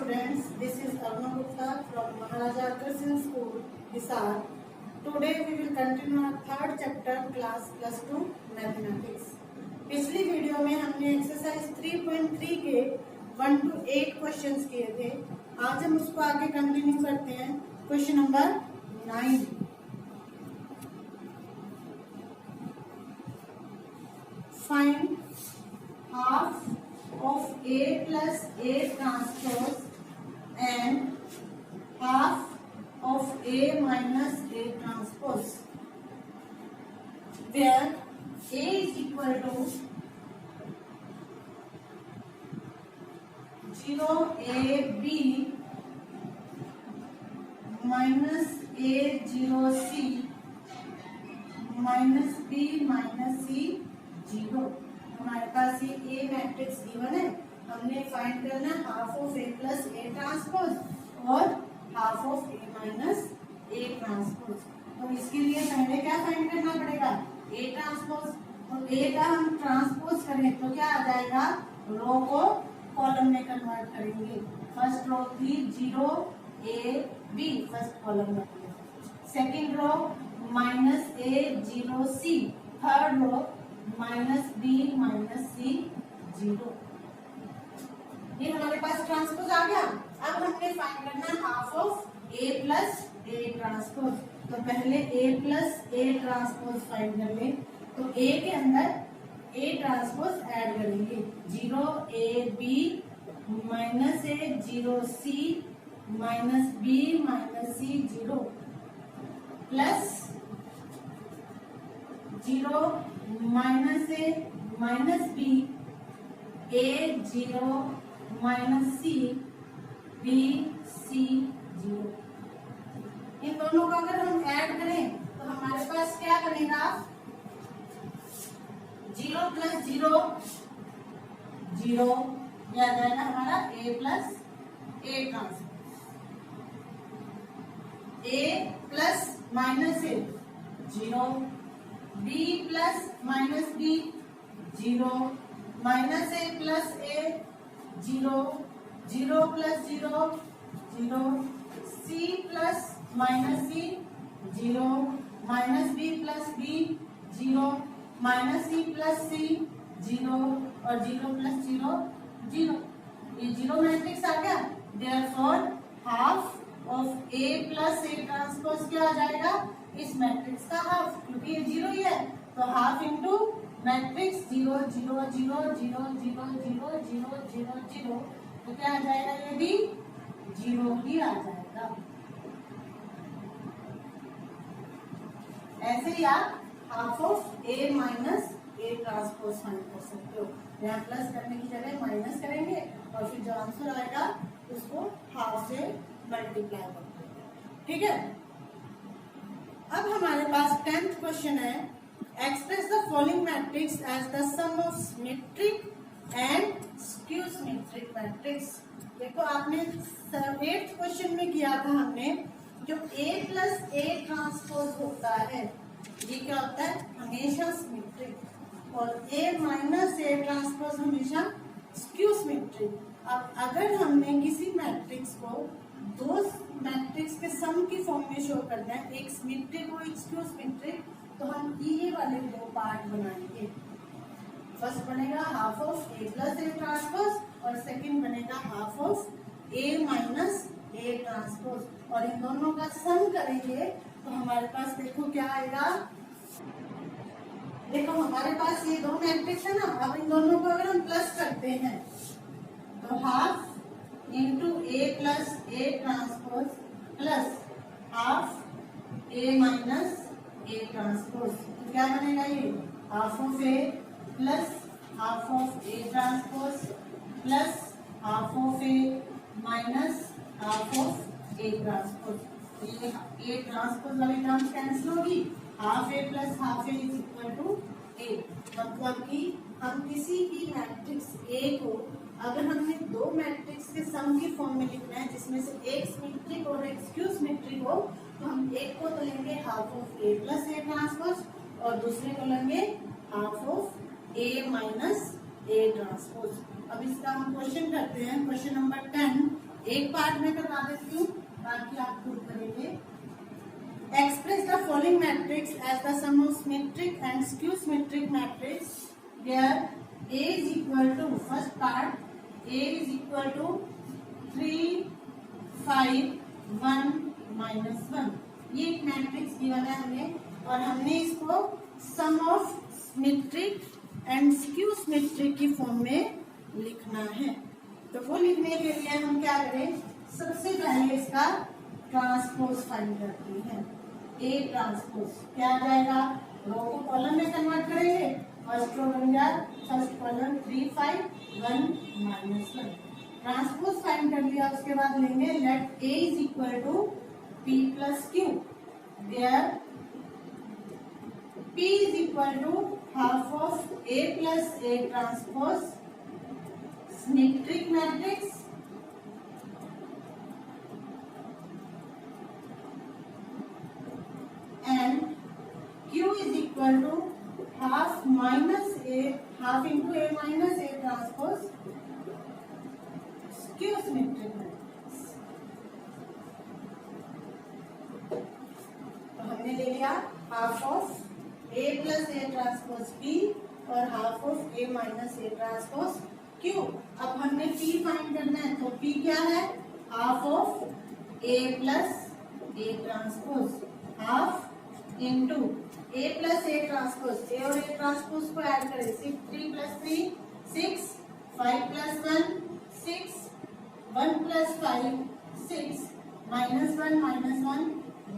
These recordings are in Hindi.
students, this is Aruna Gupta from Maharaja Agrasen School, Hisar. Today we will continue our third chapter class plus 2 mathematics. पिछली वीडियो में हमने एक्सरसाइज 3.3 के 1 to 8 क्वेश्चंस किए थे. आज हम उसको आगे कंटिन्यू करते हैं. Question number 9. Find half of A plus A transpose and half of A minus A transpose, where A is equal to 0AB minus A0C minus B minus C 0. हमारे पास ये A मैट्रिक्स गिवन है. हमने फाइंड करना है half of A plus A transpose और half of A minus A transpose. तो इसके लिए पहले क्या फाइंड करना पड़ेगा? A transpose. तो A का हम ट्रांसपोज करें तो क्या आ जाएगा? रो को कॉलम में कन्वर्ट करेंगे. फर्स्ट रो थी 0AB फर्स्ट कॉलम में. Second row minus A0C. Third row minus B minus C 0. ये हमारे पास ट्रांसपोज आ गया. अब हमने फाइंड करना है half of A plus A transpose. तो पहले ए प्लस ए ट्रांसपोज फाइंड कर ले. तो ए के अंदर ए ट्रांसपोज ऐड करेंगे. 0AB minus A 0C minus B minus C 0 plus 0 minus A minus B A0 minus C B C 0. इन दोनों का अगर हम ऐड करें तो हमारे पास क्या बनेगा? 0 प्लस 0 0 यह आ जाएगा हमारा A plus A transpose. A plus minus A 0, B plus minus B 0, minus A plus A 0, 0 plus 0 0, C plus minus C 0, minus B plus B 0, minus C plus C 0 और 0 प्लस 0 0. ये 0 मैट्रिक्स आ गया. Therefore half of A plus A transpose क्या आ जाएगा? इस मैट्रिक्स का हाफ, क्योंकि ये 0 ही है. तो हाफ इंटू मैट्रिक्स 0 0 0 0 0 0 0 0 0. तो क्या आ जाएगा? ये भी 0 ही आ जाएगा. ऐसे ही आप half of A minus A transpose find कर सकते हो. यहाँ प्लस करने की जगह माइनस करेंगे और फिर जो आंसर आएगा उसको हाफ से मल्टीप्लाई कर देंगे. ठीक है. अब हमारे पास 10th क्वेश्चन है. Express the following matrix as the sum of symmetric and skew symmetric matrix. देखो आपने 8th क्वेश्चन में किया था हमने. जो A प्लस A ट्रांसपोज होता है ये क्या होता है? हमेशा सिमेट्रिक. और A माइनस A ट्रांसपोज हमेशा स्क्यू सिमेट्रिक. अब अगर हमने किसी मैट्रिक्स को दो मैट्रिक्स के सम की फॉर्म में शो करना है, एक सिमेट्रिक और एक स्क्यू सिमेट्रिक, तो हम ये वाले दो पार्ट बनाएंगे. फर्स्ट बनेगा half of A plus A transpose और सेकंड बनेगा half of A minus A transpose. और इन दोनों का सम करेंगे तो हमारे पास देखो क्या आएगा. देखो हमारे पास ये दो मैट्रिक्स है ना. अब इन दोनों को अगर हम प्लस करते हैं तो half into A plus A transpose plus half A minus A transpose. तो क्या बनेगा? ये half of A plus half of A transpose plus half of A minus half of A transpose. ये A ट्रांसपोज वाली टर्म्स कैंसिल होगी. Half A plus half A is equal to A. मतलब कि हम किसी भी मैट्रिक्स A को अगर हमने दो मैट्रिक्स के सम की फॉर्म में लिखना है जिसमें से एक सिमेट्रिक और एक स्क्यू सिमेट्रिक हो, तो हम एक को तो लेंगे half of A plus A transpose और दूसरे को लेंगे half of A minus A transpose. अब इसका हम क्वेश्चन करते हैं. Question number 10. एक पार्ट में करवा देती हूँ, बाकी आप खुद करेंगे। Express the following matrix as the sum of symmetric and skew symmetric matrix where A is equal to, first part, A is equal to 3, 5, 1, -1। ये एक मैट्रिक्स दिया है हमें और हमने इसको sum of symmetric and skew symmetric की फॉर्म में लिखना है। तो वो लिखने के लिए हम क्या करें, सबसे पहले इसका ट्रांसपोज फाइंड करते हैं। A ट्रांसपोज क्या आ जाएगा, रो को कॉलम में कन्वर्ट करेंगे, फर्स्ट रो बन गया, फर्स्ट कॉलम 3, 5, 1, -1। ट्रांसपोज फाइंड कर लिया, उसके बाद लेंगे let A is equal to P plus Q, where P is equal to half of A plus A transpose symmetric matrix and Q is equal to half minus A, half into A minus A transpose skew symmetric matrix। तो हमने ले लिया half of A plus A transpose P और half of A minus A transpose Q। अब हमने P फाइंड करना है, तो P क्या है, half of A plus A transpose, half into A plus A transpose, A और A ट्रांसपोज को ऐड करें, 3 प्लस 3 6, 5 प्लस 1 6, 1 प्लस 5 6, -1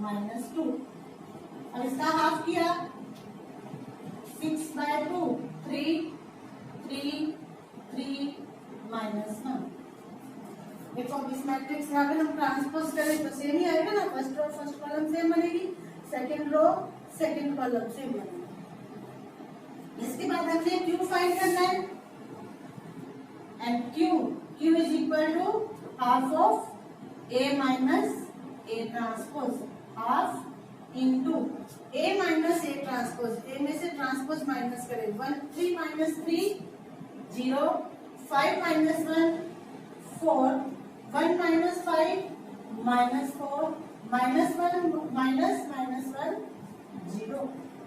-2। अब इसका हाफ किया, 6/2, 3 3 3 -1। देखो इस मैट्रिक्स में अगर हम ट्रांसपोज करें तो सेम ही आएगा ना, first row first column same बनेगी, second row second column same बनेगी। इसके बाद हमने Q फाइंड करना है and Q is equal to half of A minus A transpose, half into A minus A transpose, A में से ट्रांसपोज माइनस करें, 1 3 -3 0, 5 -1 4, 1 -5 -4, -1 0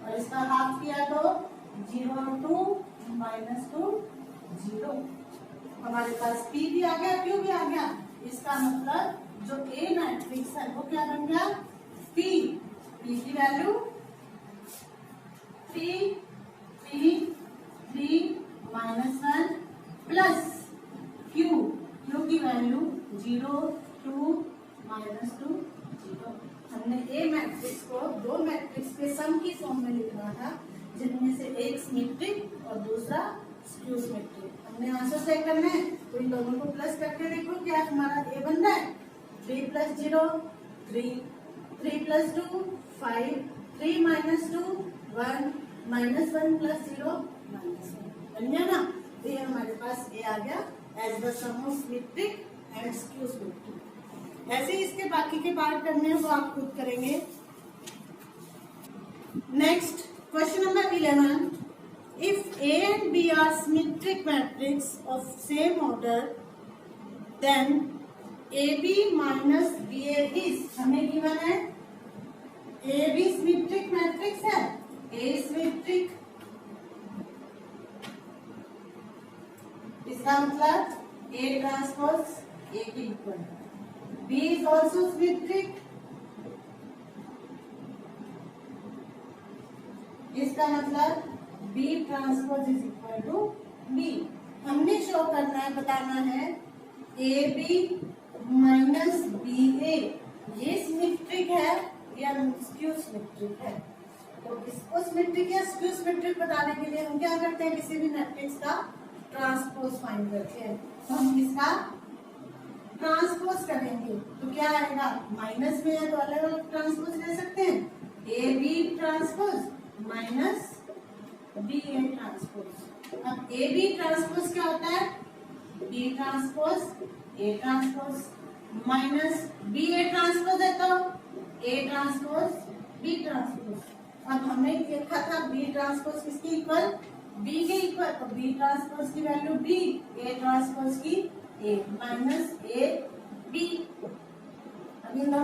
और इसका हाफ किया तो 0 2 -2 0। हमारे पास P भी आ गया, Q भी आ गया। इसका मतलब जो A मैट्रिक्स है वो क्या बन गया, P की वैल्यू 3 3 3 -1 प्लस Q की वैल्यू 0 2 -2 0। हमने A मैट्रिक्स को दो मैट्रिक्स के सम की फॉर्म में लिखना था, जिनमें से एक सिमेट्रिक और दूसरा स्क्यू सिमेट्रिक। हमने आंसर चेक करना है, तो इन दोनों को प्लस करके देखो क्या हमारा A बन रहा है, 3 + 0 3, 3 + 2 5, 3 - 2 1, -1 + 0 -1 बन गया ना। तो ये हमारे पास A आ गया as the sum of symmetric and skew symmetric. ऐसे इसके बाकी के पार्ट करने हैं वो आप खुद करेंगे। Next question number 11, if A and B are symmetric matrix of same order then AB minus BA is, हमें गिवन है AB symmetric मैट्रिक्स है, A symmetric, इसका मतलब A ट्रांसपोज A के equal, B is also symmetric, इसका मतलब B transpose is equal to B। हमने शो करना है, बताना है AB माइनस BA ये सिमेट्रिक है या स्क्यू सिमेट्रिक है। तो इसको सिमेट्रिक या स्क्यू सिमेट्रिक बताने के लिए हम क्या करते हैं, किसी भी मैट्रिक्स का ट्रांसपोज फाइंड करते हैं। तो हम इसका ट्रांसपोज करेंगे तो क्या आएगा, माइनस में है तो अलग अलग ट्रांसपोज ले सकते हैं, AB transpose minus BA transpose. अब AB ट्रांसपोज क्या होता है, B transpose A transpose minus BA transpose है तो A ट्रांसपोज B ट्रांसपोज। अब हमने देखा था B ट्रांसपोज किसके इक्वल, B के इक्वल, तो B ट्रांसपोज की वैल्यू B, A ट्रांसपोज की A minus A B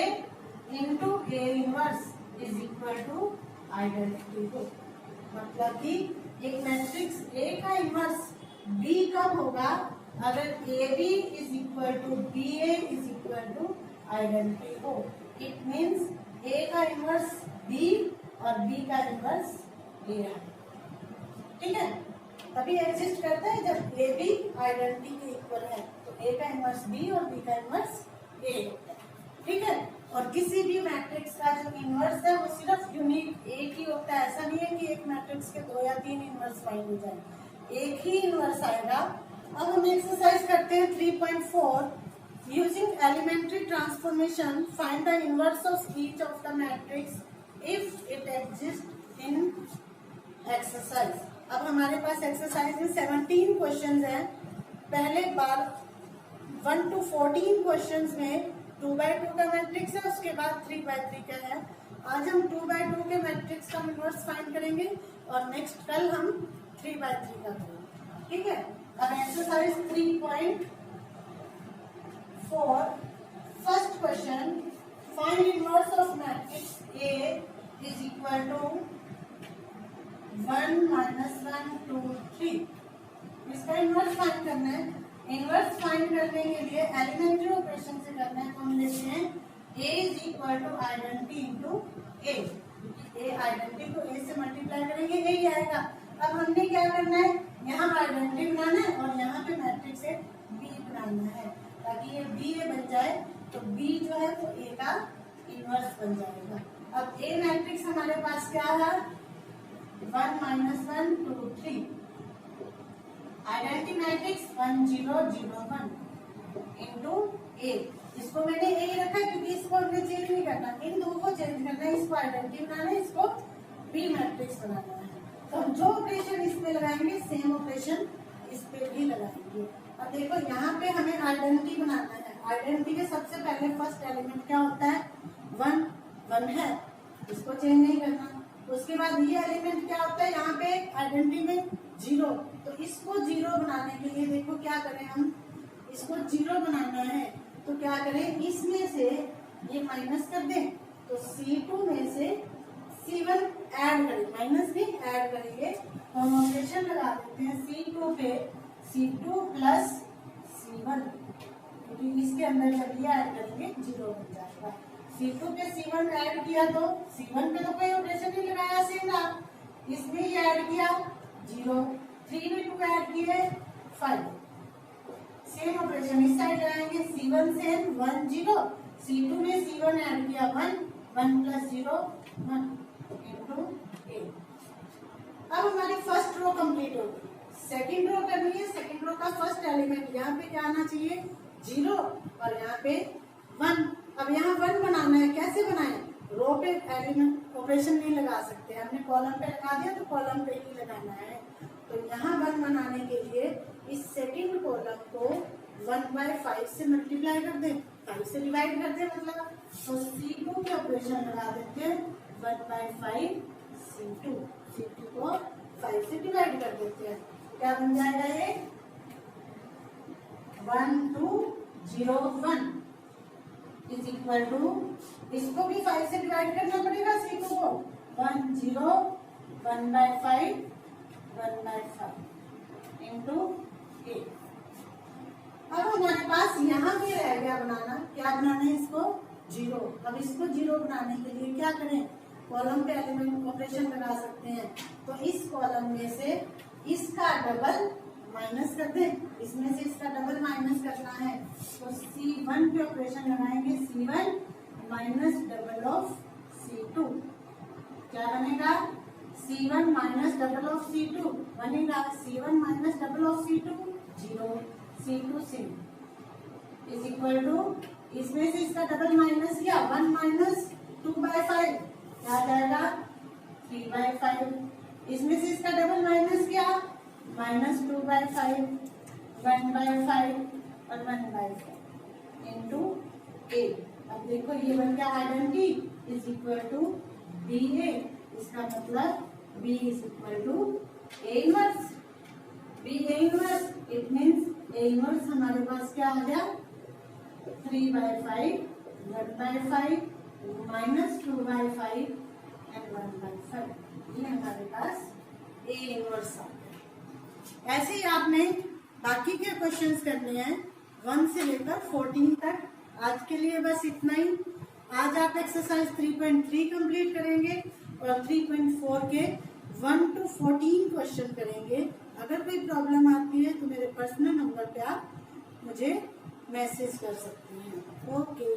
into A inverse is equal to identity हो। मतलब कि एक मैट्रिक्स ए का इनवर्स बी कब होगा, अगर A B is equal to B A is equal to identity हो। इट मीन्स ए का इनवर्स बी और बी का इनवर्स ए है। ठीक है, तभी एग्जिस्ट करता है जब ए बी आइडेंटिटी के इक्वल है, तो ए का इनवर्स बी और बी का इनवर्स ए होता है, ठीक है। और किसी भी मैट्रिक्स का जो इनवर्स है वो सिर्फ यूनिक एक ही होता है, ऐसा नहीं है कि एक मैट्रिक्स के 2 या 3 इनवर्स फाइंड हो जाए, एक ही इनवर्स आएगा। अब हम एक्सरसाइज करते हैं 3.4 using elementary transformation find the inverse of each of the matrix if it exist in exercise. अब हमारे पास एक्सरसाइज में 17 क्वेश्चंस हैं। पहले बार 1 to 14 क्वेश्चंस में 2x2 का मैट्रिक्स है, उसके बाद 3x3 का है। आज हम 2x2 के मैट्रिक्स का इनवर्स फाइंड करेंगे और नेक्स्ट कल हम 3x3 का करेंगे, ठीक है। अब exercise 3.4 first question, find inverse of matrix A is equal to 1 -1 2 3। इसका इनवर्स फाइंड करना है। इनवर्स फाइंड करने के लिए एलिमेंट्री ऑपरेशन से करना है, तो हम लेते हैं A is equal to identity into A. A identity को A से मल्टीप्लाई करेंगे, A ही आएगा। अब हमने क्या करना है, यहाँ आइडेंटिटी बनाना है और यहाँ पे मैट्रिक्स से B बनाना है, ताकि ये B A बन जाए, तो B जो है वो A का इनवर्स बन जाएगा। अब A मैट्रिक्स हमारे पास क्या है, 1 -1 2 3। आइडेंटिटी मैट्रिक्स 1 0 0 1 इंटू ए। इसको मैंने ए रखा है क्योंकि इसको हमने चेंज नहीं करना, इन दो को चेंज करना है, इसको आइडेंटिटी बनाना है, इसको बी मैट्रिक्स बनाना है। तो हम जो ऑपरेशन इस पे लगाएंगे सेम ऑपरेशन इस पे भी लगाएंगे। अब देखो यहाँ पे हमें आइडेंटिटी बनाना है। आइडेंटिटी के सबसे पहले फर्स्ट एलिमेंट क्या होता है, 1 1 है, इसको चेंज नहीं करना। उसके बाद ये एलिमेंट क्या होता है, यहाँ पे आइडेंटिटी में 0, तो इसको 0 बनाने के लिए देखो क्या करें, हम इसको 0 बनाना है तो क्या करें, इसमें से ये माइनस कर दें, तो C2 में से C1 ऐड करें, माइनस भी ऐड करेंगे, हम ऑपरेशन लगा देते हैं C2 पे C2 प्लस C1, क्योंकि इसके अंदर जब ये ऐड करेंगे 0 बन जाएगा। C2 पे C1 ऐड किया तो C1 पे तो कोई ऑपरेशन नहीं लगाया, सेम रहा, इसमें ये ऐड किया 0, 3 में 2 ऐड किए 5, सेम ऑपरेशन इस साइड लगाएंगे, C1 से 1 0, C2 में C1 ऐड किया 1 1 प्लस 0 1 इंटू ए। अब हमारी फर्स्ट रो कंप्लीट हो गई। सेकेंड रो करनी है, सेकेंड रो का फर्स्ट एलिमेंट यहाँ पे क्या आना चाहिए, 0 और यहाँ पे 1। अब यहाँ 1 बनाना है, कैसे बनाए, रो पे एलिमेंट ऑपरेशन नहीं लगा सकते, हमने कॉलम पे लगा दिया तो कॉलम पे ही लगाना है। तो यहाँ 1 बनाने के लिए इस सेकंड कॉलम को 1/5 से मल्टीप्लाई कर दें, 5 से डिवाइड कर दें मतलब, तो C2 के ऑपरेशन लगा देते हैं 1/5 C2 को 5 से डिवाइड कर देते हैं, क्या बन जाएगा ये 1 2 0 1 इज इक्वल टू, इसको भी 5 से डिवाइड करना पड़ेगा C2 को, 1 0 1/5 1/5 इंटू ए। अब हमारे पास यहाँ भी रह गया बनाना, क्या बनाना है इसको 0। अब इसको 0 बनाने के लिए क्या करें, कॉलम पे एलिमेंट ऑपरेशन लगा सकते हैं, तो इस कॉलम में से इसका डबल माइनस कर दें, इसमें से इसका डबल माइनस करना है, तो C1 पे ऑपरेशन लगाएंगे, C1 minus double of C2, क्या बनेगा C1 minus double of C2 बनेगा C1 minus double of C2 0, C2 same is equal to, इसमें से इसका डबल माइनस किया 1 माइनस 2/5 क्या जाएगा 3/5, इसमें से इसका डबल माइनस किया माइनस 2/5 1/5 और 1/5 इंटू ए। अब देखो ये बन गया identity is equal to B A, इसका मतलब B is equal to A inverse, B A inverse, it means A inverse हमारे पास क्या आ गया 3/5 1/5 माइनस 2/5 एंड 1/5, ये हमारे पास A इनवर्स आ गया। ऐसे ही आपने बाकी के क्वेश्चंस करने हैं 1 से लेकर 14 तक। आज के लिए बस इतना ही। आज आप एक्सरसाइज 3.3 कंप्लीट करेंगे और 3.4 के 1 to 14 क्वेश्चन करेंगे। अगर कोई प्रॉब्लम आती है तो मेरे पर्सनल नंबर पे आप मुझे मैसेज कर सकते हैं। ओके।